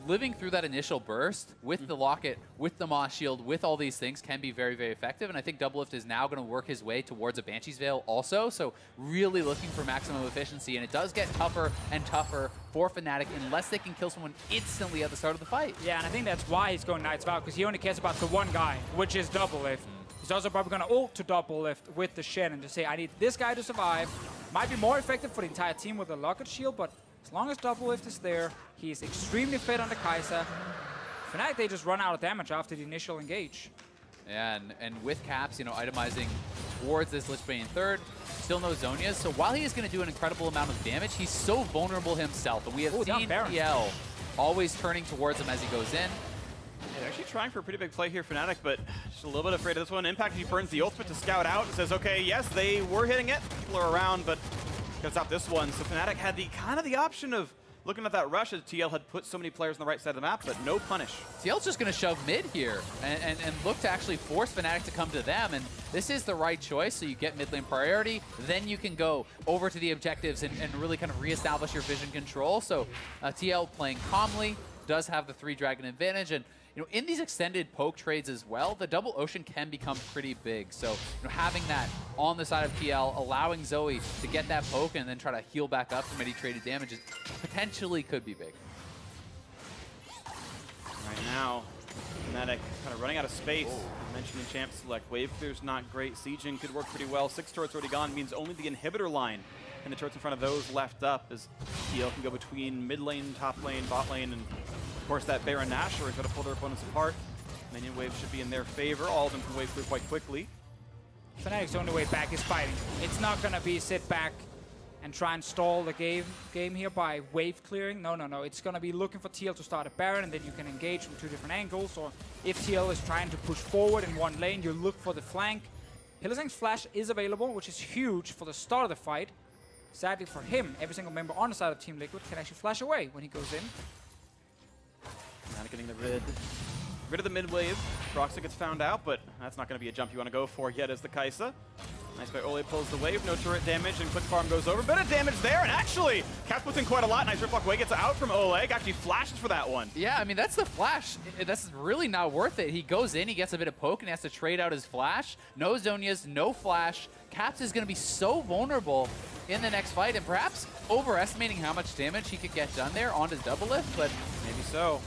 living through that initial burst with the Locket, with the Moss Shield, with all these things can be very, very effective. And I think Doublelift is now going to work his way towards a Banshee's Veil also. So really looking for maximum efficiency. And it does get tougher and tougher for Fnatic unless they can kill someone instantly at the start of the fight. Yeah, and I think that's why he's going Knight's Vow, because he only cares about the one guy, which is Doublelift. He's also probably going to ult to double lift with the Shen and just say, I need this guy to survive. Might be more effective for the entire team with a Locket Shield, but as long as double lift is there, he's extremely fed on the Kai'Sa. Fnatic, they just run out of damage after the initial engage. Yeah, and with Caps, you know, itemizing towards this Lich Bane third, still no Zhonya's. So while he is going to do an incredible amount of damage, he's so vulnerable himself. And we have seen PL always turning towards him as he goes in. Yeah, they're actually trying for a pretty big play here, Fnatic, but just a little bit afraid of this one. Impact, he burns the ultimate to scout out and says, okay, yes, they were hitting it. People are around, but gonna stop this one. So Fnatic had the kind of the option of looking at that rush as TL had put so many players on the right side of the map, but no punish. TL's just going to shove mid here and look to actually force Fnatic to come to them, and this is the right choice, so you get mid lane priority, then you can go over to the objectives and really kind of reestablish your vision control. So TL playing calmly, does have the 3-dragon advantage, and you know, in these extended poke trades as well, the double ocean can become pretty big. So, you know, having that on the side of TL, allowing Zoe to get that poke and then try to heal back up from any traded damage potentially could be big. Right now, Fnatic kind of running out of space. Mentioning champ select. Wave clear's not great. Sieging could work pretty well. 6 turrets already gone means only the inhibitor line and the turrets in front of those left up as TL can go between mid lane, top lane, bot lane, and of course that Baron Nashor is going to pull their opponents apart. Minion wave should be in their favor. All of them can wave through quite quickly. Fnatic's only way back is fighting. It's not going to be sit back and try and stall the game here by wave clearing. No, no, no. It's going to be looking for TL to start a Baron, and then you can engage from 2 different angles. Or if TL is trying to push forward in one lane, you look for the flank. Hylissang's flash is available, which is huge for the start of the fight. Sadly for him, every single member on the side of Team Liquid can actually flash away when he goes in. Not getting the rid of the mid wave. Broxah gets found out, but that's not going to be a jump you want to go for yet as the Kai'Sa. Nice by Ole pulls the wave, no turret damage, and quick farm goes over. Bit of damage there, and actually, Cap puts in quite a lot. Nice rip block away, gets out from Oleg, actually flashes for that one. Yeah, I mean, that's the flash. That's really not worth it. He goes in, he gets a bit of poke, and he has to trade out his flash. No Zhonya's, no flash. Caps is going to be so vulnerable in the next fight, and perhaps overestimating how much damage he could get done there on his double lift, but maybe so.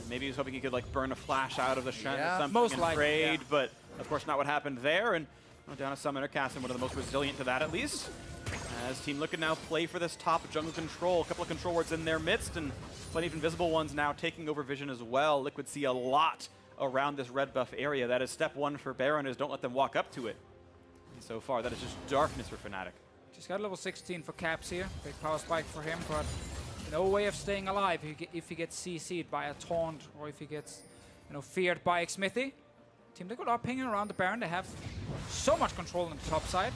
Maybe he was hoping he could like burn a flash out of the Shen or something most and likely, trade, but of course not what happened there. And down a summoner, Cassin, one of the most resilient to that at least. As Team Liquid now play for this top jungle control, a couple of control wards in their midst, and plenty of invisible ones now taking over vision as well. Liquid see a lot around this red buff area. That is step 1 for Baron, is don't let them walk up to it. And so far, that is just darkness for Fnatic. Just got level 16 for Caps here. Big power spike for him, but no way of staying alive if he gets CC'd by a taunt or if he gets, you know, feared by Xmithy. Team Liquid are pinging around the Baron. They have so much control on the top side.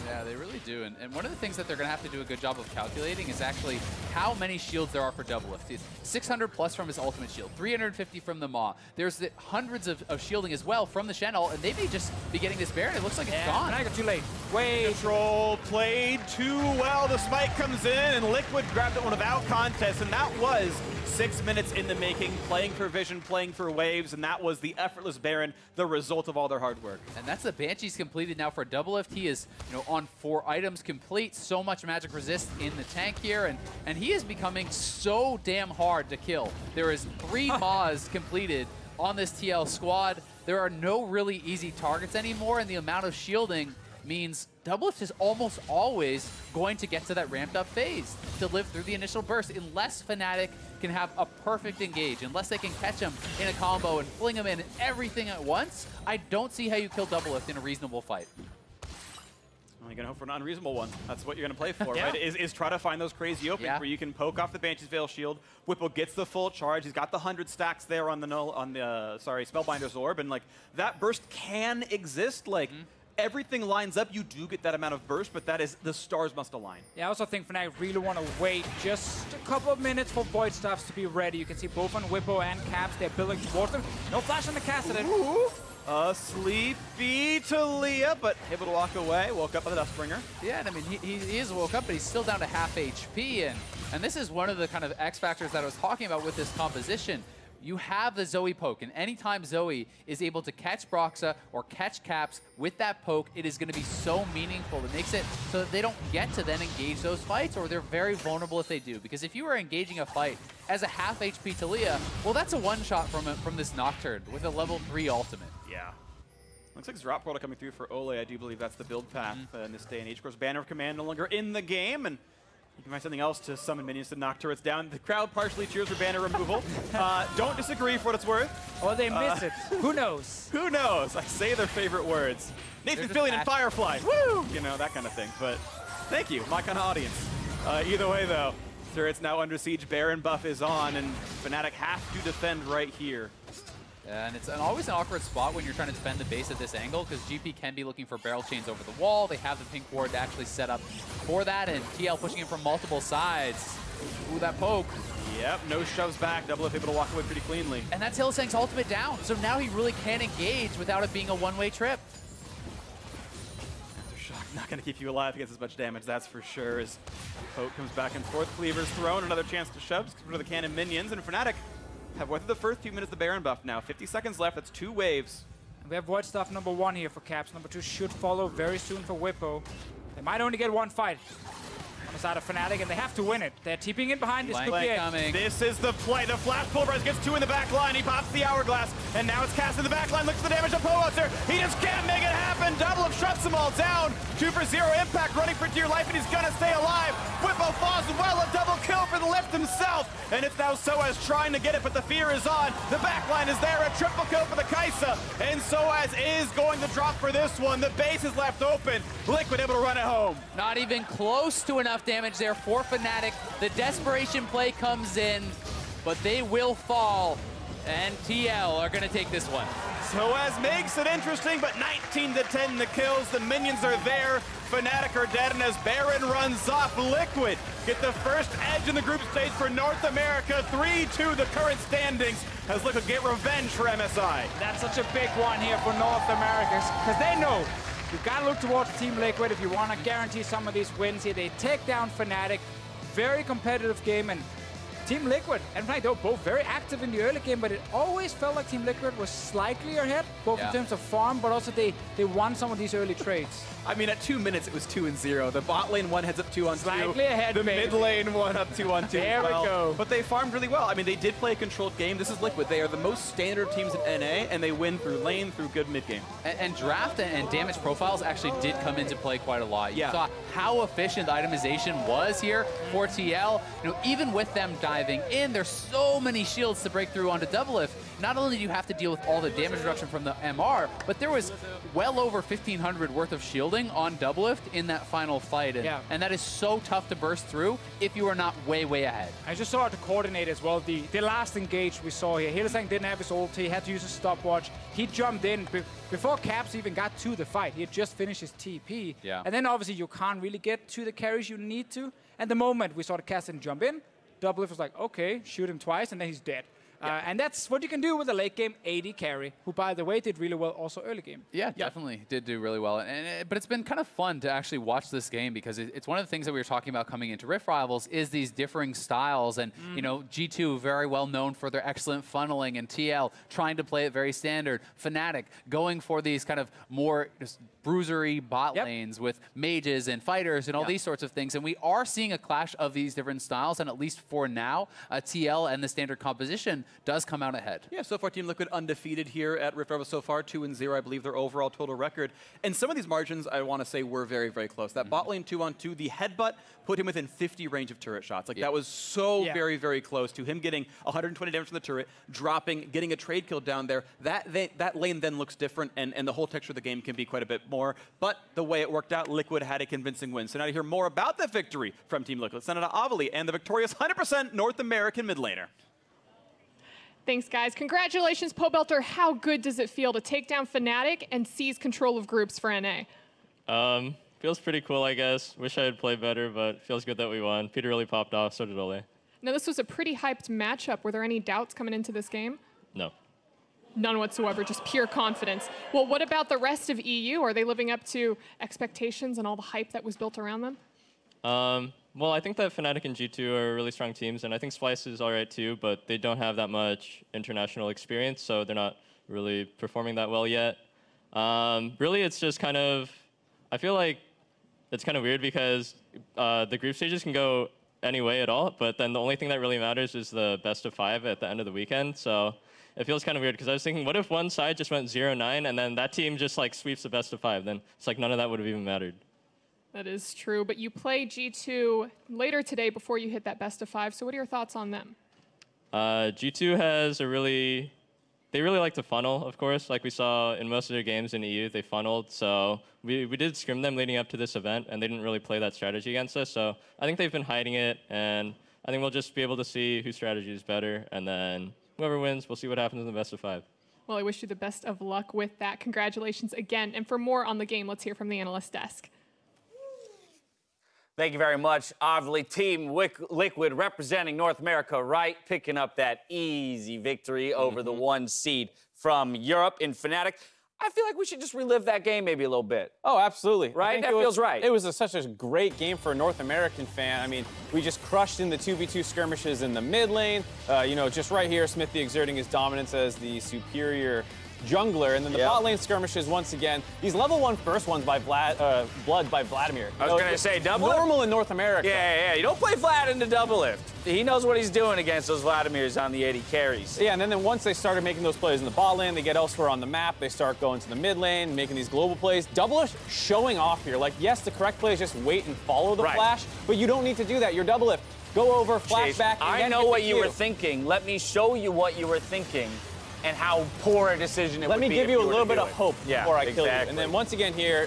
Yeah, they really do. And one of the things that they're going to have to do a good job of calculating is actually how many shields there are for double lift. It's 600 plus from his ultimate shield, 350 from the Maw. There's hundreds of shielding as well from the Shen ult, and they may just be getting this Baron. It looks like it's gone. I got too late. Wait. Control played too well. The spike comes in, and Liquid grabbed it one without contest, and that was 6 minutes in the making, playing for vision, playing for waves, and that was the effortless Baron, the result of all their hard work. And that's the Banshee's completed now for double lift. He is, you know, on 4 items complete. So much magic resist in the tank here, and he is becoming so damn hard to kill. There is 3 Maws completed on this TL squad. There are no really easy targets anymore, and the amount of shielding means double lift is almost always going to get to that ramped up phase to live through the initial burst, unless Fnatic can have a perfect engage, unless they can catch him in a combo and fling him in everything at once. I don't see how you kill double lift in a reasonable fight. Well, you're going to hope for an unreasonable one. That's what you're going to play for, right? Is try to find those crazy openings where you can poke off the Banshee's Veil shield. Whipple gets the full charge. He's got the 100 stacks there on the Spellbinder's Orb, and like that burst can exist. Like everything lines up, you do get that amount of burst, but that is the stars must align. Yeah, I also think Fnatic really want to wait just a couple of minutes for Void Staffs to be ready. You can see both on Whippo and Caps, they're building towards them. No flash on the Kassadin. A sleepy Talia, but able to walk away. Woke up by the Dustbringer. Yeah, and I mean, he is woke up, but he's still down to half HP, and this is one of the kind of X factors that I was talking about with this composition. You have the Zoe poke, and anytime Zoe is able to catch Broxah or catch Caps with that poke, it is going to be so meaningful. It makes it so that they don't get to then engage those fights, or they're very vulnerable if they do. Because if you are engaging a fight as a half HP Talia, well, that's a one-shot from this Nocturne with a level 3 ultimate. Yeah. Looks like drop portal coming through for Ole. I do believe that's the build path in this day and age. Of course, Banner of Command no longer in the game, and you can find something else to summon minions to knock turrets down. The crowd partially cheers for banner removal. Don't disagree for what it's worth. Or they miss it. Who knows? Who knows? I say their favorite words. Nathan Fillion and Firefly. Woo! You know, that kind of thing. But thank you, my kind of audience. Either way, though, turret's now under siege. Baron buff is on, and Fnatic have to defend right here. And it's always an awkward spot when you're trying to defend the base at this angle, because GP can be looking for barrel chains over the wall. They have the pink ward actually set up for that, and TL pushing in from multiple sides. Ooh, that poke. Yep, no shoves back. Double F able to walk away pretty cleanly. And that's Hylissang's ultimate down, so now he really can engage without it being a one-way trip. Aftershock not going to keep you alive against as much damage, that's for sure. As poke comes back and forth, Cleaver's thrown, another chance to shove, rid of the cannon minions, and Fnatic have weathered the first few minutes of the Baron buff now. 50 seconds left, that's 2 waves. We have Void Stuff number 1 here for Caps. Number 2 should follow very soon for Whippo. They might only get 1 fight on the side of Fnatic, and they have to win it. They're TPing in behind. This could be it. This is the play. The flash pulverize gets 2 in the back line. He pops the hourglass, and now it's cast in the back line. Looks for the damage of Poe out there. He just can't make it happen. Double F shuts them all down. 2 for 0 impact, running for dear life, and he's gonna stay alive. Whippo falls well, a double kill for the lift himself, and it's now Soaz trying to get it, but the fear is on. The back line is there, a triple kill for the Kai'Sa, and Soaz is going to drop for this one. The base is left open. Liquid able to run it home. Not even close to enough damage there for Fnatic. The desperation play comes in, but they will fall, and TL are going to take this one. Soaz makes it interesting, but 19 to 10 the kills. The minions are there. Fnatic are dead, and as Baron runs off, Liquid get the first edge in the group stage for North America. 3-2 the current standings as Liquid get revenge for MSI. That's such a big one here for North America, because they know you've got to look towards Team Liquid if you want to guarantee some of these wins here. They take down Fnatic. Very competitive game, and Team Liquid and Fnatic, they were both very active in the early game, but it always felt like Team Liquid was slightly ahead, both in terms of farm, but also they won some of these early trades. I mean, at 2 minutes, it was 2-0. The bot lane one heads up 2-on-2. Slightly ahead, The mid lane one up 2-on-2. There we go. But they farmed really well. I mean, they did play a controlled game. This is Liquid. They are the most standard teams in NA, and they win through lane, through good mid game. And draft and damage profiles actually did come into play quite a lot. You saw how efficient the itemization was here for TL. You know, even with them diving in, there's so many shields to break through onto Double If. Not only do you have to deal with all the damage reduction from the MR, but there was well over 1,500 worth of shielding on Double Lift in that final fight. And that is so tough to burst through if you are not way, way ahead. I just saw it to coordinate as well. The last engage we saw here, Hylissang didn't have his ulti, he had to use a stopwatch. He jumped in before Caps even got to the fight. He had just finished his TP. And then obviously you can't really get to the carries you need to. And the moment we saw the Cassin jump in, Double Lift was like, okay, shoot him twice, and then he's dead. And that's what you can do with a late game AD carry, who, by the way, did really well also early game. Yeah, definitely did do really well. But it's been kind of fun to actually watch this game, because it's one of the things that we were talking about coming into Rift Rivals is these differing styles. And, you know, G2 very well known for their excellent funneling, and TL trying to play it very standard. Fnatic going for these kind of more just bruisery bot lanes with mages and fighters and all these sorts of things. And we are seeing a clash of these different styles, and at least for now, TL and the standard composition does come out ahead. Yeah, so far Team Liquid undefeated here at Rift Rivals so far, 2-0, I believe, their overall total record. And some of these margins, I want to say, were very, very close. That bot lane 2-on-2, the headbutt put him within 50 range of turret shots. Like, that was so very, very close to him getting 120 damage from the turret, dropping, getting a trade kill down there. That lane then looks different, and the whole texture of the game can be quite a bit more. But the way it worked out, Liquid had a convincing win. So now to hear more about the victory from Team Liquid, let's send it to Avali and the victorious 100% North American mid laner. Thanks, guys. Congratulations, Pobelter. How good does it feel to take down Fnatic and seize control of groups for NA? Feels pretty cool, I guess. Wish I had played better, but feels good that we won. Peter really popped off, so did Ole. Now, this was a pretty hyped matchup. Were there any doubts coming into this game? No. None whatsoever, just pure confidence. Well, what about the rest of EU? Are they living up to expectations and all the hype that was built around them? Well, I think that Fnatic and G2 are really strong teams, and I think Splice is all right too, but they don't have that much international experience, so they're not really performing that well yet. Really, it's just kind of, I feel like it's kind of weird because the group stages can go any way at all, but then the only thing that really matters is the best of 5 at the end of the weekend, so it feels kind of weird because I was thinking, what if one side just went 0-9 and then that team just like sweeps the best of 5? Then it's like none of that would have even mattered. That is true, but you play G2 later today before you hit that best of 5. So what are your thoughts on them? G2 has they really like to funnel, of course. Like we saw in most of their games in EU, they funneled. So we did scrim them leading up to this event, and they didn't really play that strategy against us. So I think they've been hiding it, and I think we'll just be able to see whose strategy is better, and then whoever wins, we'll see what happens in the best of 5. Well, I wish you the best of luck with that. Congratulations again. And for more on the game, let's hear from the analyst desk. Thank you very much. Obviously, Team Liquid representing North America, right? Picking up that easy victory over the 1 seed from Europe in Fnatic. I feel like we should just relive that game maybe a little bit. Oh, absolutely. Right? That feels right. It was such a great game for a North American fan. I mean, we just crushed in the 2v2 skirmishes in the mid lane. You know, just right here, Smithy exerting his dominance as the superior jungler, and then the bot lane skirmishes once again. These level 1 first ones by Blood by Vladimir. I was going to say double normal in North America. Yeah. You don't play Vlad into double lift. He knows what he's doing against those Vladimirs on the 80 carries. Yeah, and then once they started making those plays in the bot lane, they get elsewhere on the map. They start going to the mid lane, making these global plays. Double lift showing off here. Like, yes, the correct play is just wait and follow the flash, but you don't need to do that. You're double lift. Go over, flash back, and I know what you were thinking. Let me show you what you were thinking and how poor a decision it would be. Let me give you a little bit of hope before I kill you. Exactly. And then once again here,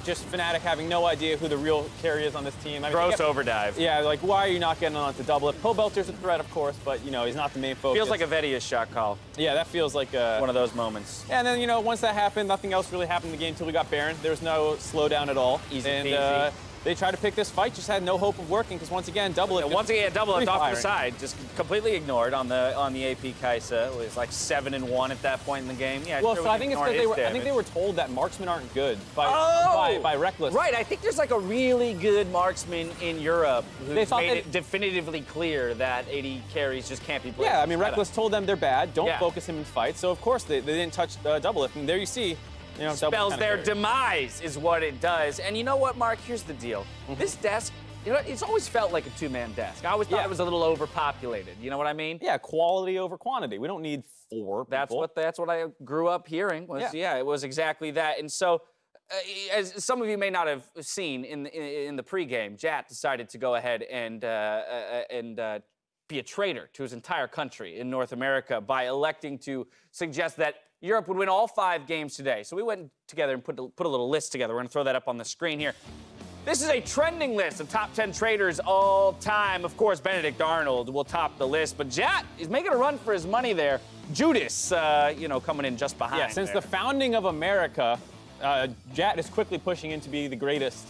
just Fnatic having no idea who the real carry is on this team. I mean, gross overdive. Yeah, like, why are you not getting on to double lift? Pobelter's a threat, of course, but, you know, he's not the main focus. Feels like a Vedius shot call. Yeah, that feels like one of those moments. And then, you know, once that happened, nothing else really happened in the game until we got Baron. There was no slowdown at all. Easy and, peasy. They tried to pick this fight, just had no hope of working, because once again, double lift. Once again, double lift off to the side, just completely ignored on the AP Kai'Sa. It was like 7-1 at that point in the game. Yeah. Well, so I think it's because they were told that marksmen aren't good by Reckless. Right. I think there's like a really good marksman in Europe who's made it definitively clear that 80 carries just can't be played. Yeah, I mean, Reckless told them they're bad. Don't focus him in fights. So of course they didn't touch double lift, and there you see. You know, spells their demise is what it does. And you know what, Mark? Here's the deal. This desk, you know, it's always felt like a 2-man desk. I always thought it was a little overpopulated. You know what I mean? Yeah, quality over quantity. We don't need 4 people. That's what I grew up hearing. Was, it was exactly that. And so, as some of you may not have seen in the pregame, Jat decided to go ahead and be a traitor to his entire country in North America by electing to suggest that Europe would win all 5 games today. So we went together and put a little list together. We're going to throw that up on the screen here. This is a trending list of top 10 traders all time. Of course, Benedict Arnold will top the list, but Jat is making a run for his money there. Judas, you know, coming in just behind. Yeah, since the founding of America, Jat is quickly pushing in to be the greatest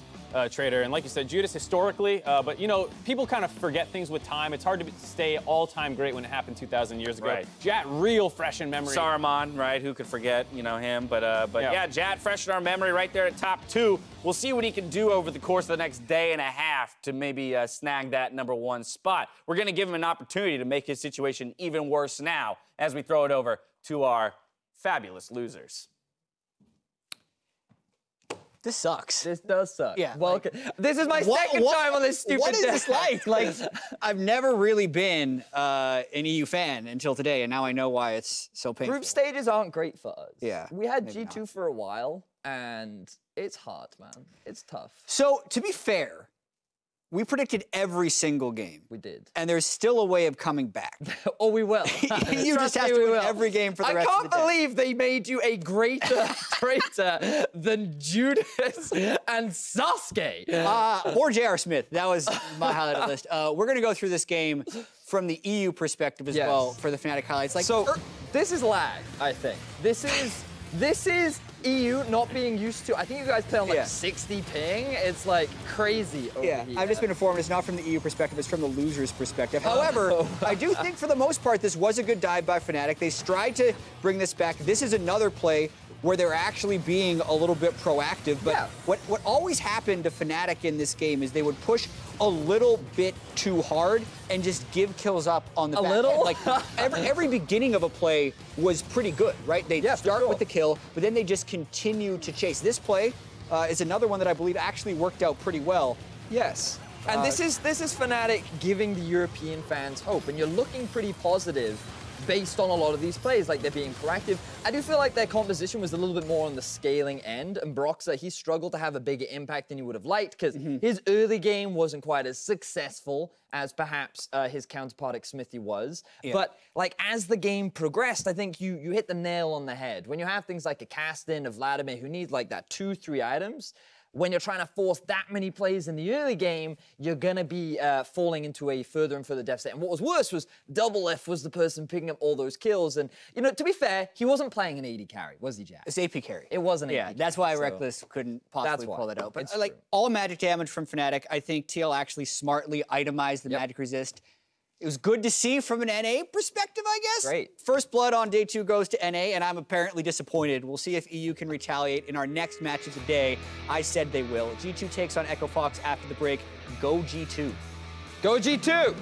trader. And like you said, Judas historically, but you know, people kind of forget things with time. It's hard to stay all-time great when it happened 2,000 years ago. Right. Jat real fresh in memory. Saruman, right? Who could forget, you know, him? But yeah, Jat fresh in our memory right there at top 2. We'll see what he can do over the course of the next day and a half to maybe snag that #1 spot. We're going to give him an opportunity to make his situation even worse now as we throw it over to our fabulous losers. This sucks. This does suck. Yeah. Welcome. This is my second time on this stupid What is this desk. like? I've never really been an EU fan until today, and now I know why it's so painful. Group stages aren't great for us. Yeah, We had maybe G2 not. for a while, and it's hard, man. It's tough. So, to be fair, we predicted every single game. We did. And there's still a way of coming back. Oh, we will. You just have to win every game for the rest of the day. I can't believe they made you a greater traitor than Judas and Sasuke. Or J.R. Smith. That was my highlighted list. We're going to go through this game from the EU perspective as well for the Fnatic highlights. Like, so this is lag, I think. This is EU not being used to. I think you guys play on like 60 ping. It's like crazy over here. I've just been informed it's not from the EU perspective, it's from the losers' perspective. However, I do think for the most part this was a good dive by Fnatic. They tried to bring this back. This is another play where they're actually being a little bit proactive. But what always happened to Fnatic in this game is they would push a little bit too hard and just give kills up on the back end. Like every beginning of a play was pretty good, right? They'd start with the kill, but then they just continue to chase. This play is another one that I believe actually worked out pretty well. Yes. And this is Fnatic giving the European fans hope, and you're looking pretty positive based on a lot of these plays, like they're being proactive. I do feel like their composition was a little bit more on the scaling end, and Broxah, he struggled to have a bigger impact than you would have liked because his early game wasn't quite as successful as perhaps his counterpart Smithy was. But like as the game progressed, I think you hit the nail on the head. When you have things like a cast-in of Vladimir who need like that 2-3 items, when you're trying to force that many plays in the early game, you're going to be falling into a further and further deficit. And what was worse was Doublelift was the person picking up all those kills. And, you know, to be fair, he wasn't playing an AD carry, was he, Jack? It's AP carry. It wasn't AD carry. That's why Reckless couldn't possibly pull that out. But like all magic damage from Fnatic, I think TL actually smartly itemized the magic resist. It was good to see from an NA perspective, I guess. Great. First blood on day 2 goes to NA, and I'm apparently disappointed. We'll see if EU can retaliate in our next match of the day. I said they will. G2 takes on Echo Fox after the break. Go G2. Go G2!